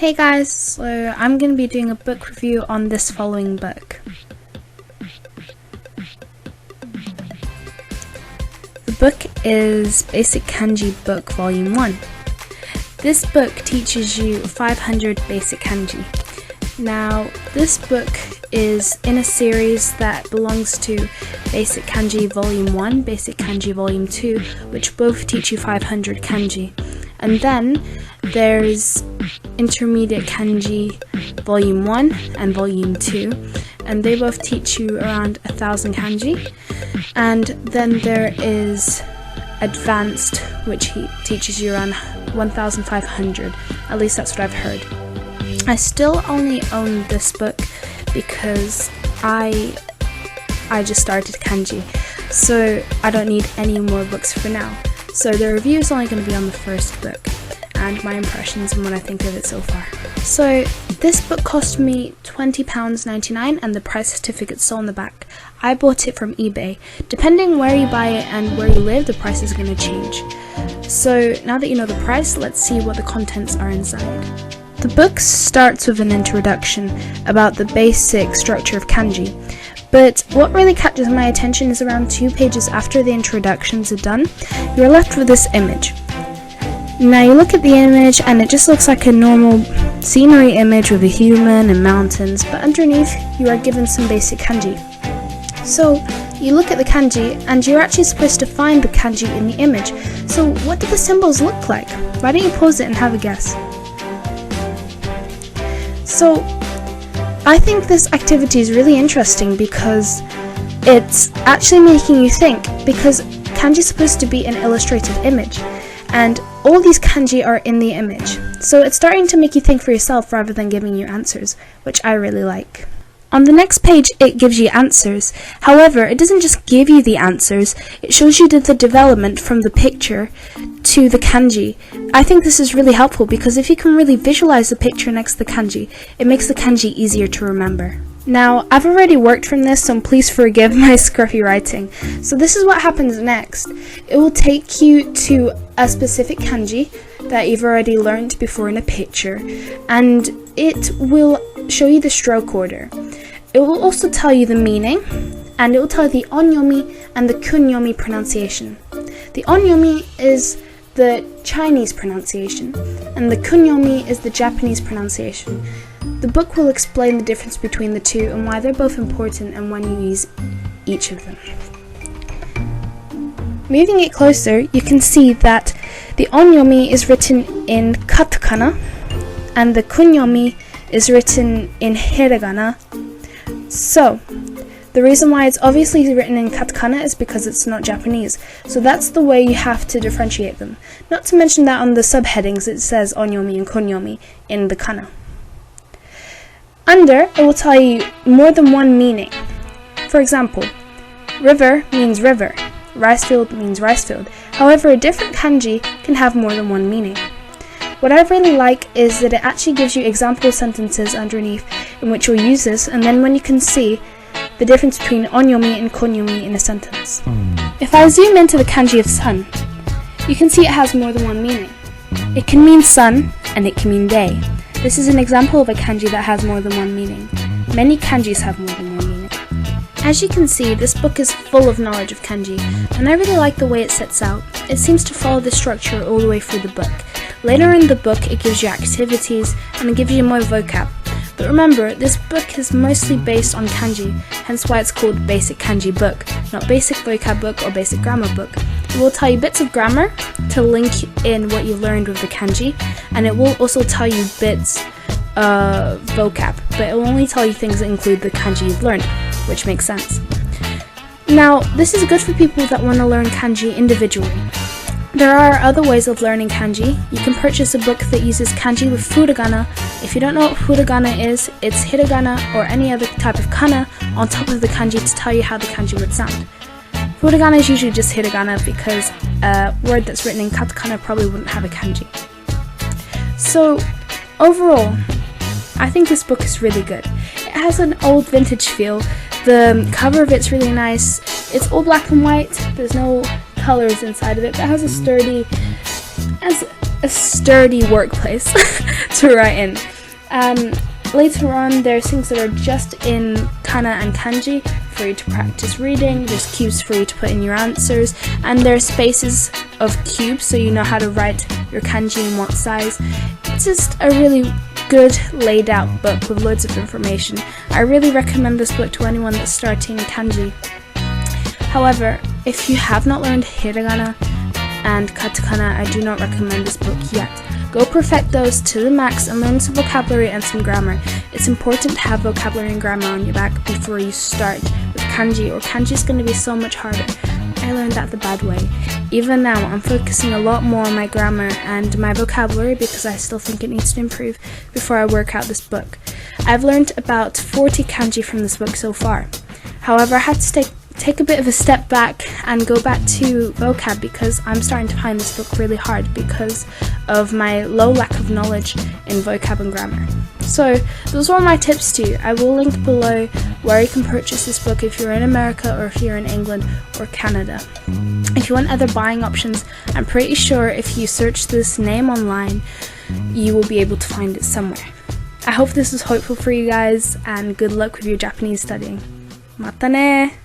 Hey guys, so I'm going to be doing a book review on this following book. The book is Basic Kanji Book Volume 1. This book teaches you 500 basic kanji. Now, this book is in a series that belongs to Basic Kanji Volume 1, Basic Kanji Volume 2, which both teach you 500 kanji. And then there's Intermediate Kanji Volume 1 and Volume 2, and they both teach you around 1,000 kanji. And then there is Advanced, which teaches you around 1,500. At least that's what I've heard. I still only own this book because I just started kanji, so I don't need any more books for now. So the review is only going to be on the first book and my impressions and what I think of it so far. So this book cost me £20.99 and the price certificate's still on the back. I bought it from eBay. Depending where you buy it and where you live, the price is going to change. So now that you know the price, let's see what the contents are inside. The book starts with an introduction about the basic structure of kanji, but what really catches my attention is around 2 pages after the introductions are done, you're left with this image. Now you look at the image and it just looks like a normal scenery image with a human and mountains, but underneath you are given some basic kanji. So you look at the kanji and you're actually supposed to find the kanji in the image. So what do the symbols look like? Why don't you pause it and have a guess? So I think this activity is really interesting because it's actually making you think, because kanji is supposed to be an illustrated image and all these kanji are in the image. So it's starting to make you think for yourself rather than giving you answers, which I really like. On the next page it gives you answers. However, it doesn't just give you the answers, it shows you the development from the picture to the kanji. I think this is really helpful because if you can really visualize the picture next to the kanji, it makes the kanji easier to remember. Now, I've already worked from this, so please forgive my scruffy writing. So this is what happens next. It will take you to a specific kanji that you've already learned before in a picture, and it will show you the stroke order. It will also tell you the meaning, and it will tell you the onyomi and the kunyomi pronunciation. The onyomi is the Chinese pronunciation, and the kunyomi is the Japanese pronunciation. The book will explain the difference between the two and why they're both important and when you use each of them. Moving it closer, you can see that the onyomi is written in katakana and the kunyomi is written in hiragana. So, the reason why it's obviously written in katakana is because it's not Japanese. So that's the way you have to differentiate them. Not to mention that on the subheadings it says onyomi and kunyomi in the kana. Under, it will tell you more than one meaning. For example, river means river, rice field means rice field. However, a different kanji can have more than one meaning. What I really like is that it actually gives you example sentences underneath in which you'll use this, and then when you can see the difference between onyomi and konyomi in a sentence. If I zoom into the kanji of sun, you can see it has more than one meaning. It can mean sun and it can mean day. This is an example of a kanji that has more than one meaning. Many kanjis have more than one meaning. As you can see, this book is full of knowledge of kanji, and I really like the way it sets out. It seems to follow the structure all the way through the book. Later in the book, it gives you activities and it gives you more vocab. But remember, this book is mostly based on kanji, hence why it's called Basic Kanji Book, not Basic Vocab Book or Basic Grammar Book. It will tell you bits of grammar to link in what you learned with the kanji, and it will also tell you bits of vocab, but it will only tell you things that include the kanji you've learned, which makes sense. Now, this is good for people that want to learn kanji individually. There are other ways of learning kanji. You can purchase a book that uses kanji with furigana. If you don't know what furigana is, it's hiragana or any other type of kana on top of the kanji to tell you how the kanji would sound. Furigana is usually just hiragana because a word that's written in katakana probably wouldn't have a kanji. So, overall, I think this book is really good. It has an old vintage feel. The cover of it's really nice. It's all black and white. There's no colors inside of it, but it has a sturdy workplace to write in. Later on, there's things that are just in kana and kanji for you to practice reading. There's cubes for you to put in your answers, and there are spaces of cubes so you know how to write your kanji in what size. It's just a really good laid out book with loads of information. I really recommend this book to anyone that's starting kanji. However, if you have not learned hiragana and katakana, I do not recommend this book yet. Go perfect those to the max and learn some vocabulary and some grammar. It's important to have vocabulary and grammar on your back before you start with kanji, or kanji is going to be so much harder. I learned that the bad way. Even now, I'm focusing a lot more on my grammar and my vocabulary because I still think it needs to improve before I work out this book. I've learned about 40 kanji from this book so far. However, I had to take a bit of a step back and go back to vocab because I'm starting to find this book really hard because of my low lack of knowledge in vocab and grammar. So those are all my tips to you. I will link below where you can purchase this book if you're in America or if you're in England or Canada. If you want other buying options, I'm pretty sure if you search this name online, you will be able to find it somewhere. I hope this was helpful for you guys, and good luck with your Japanese studying. Mata ne!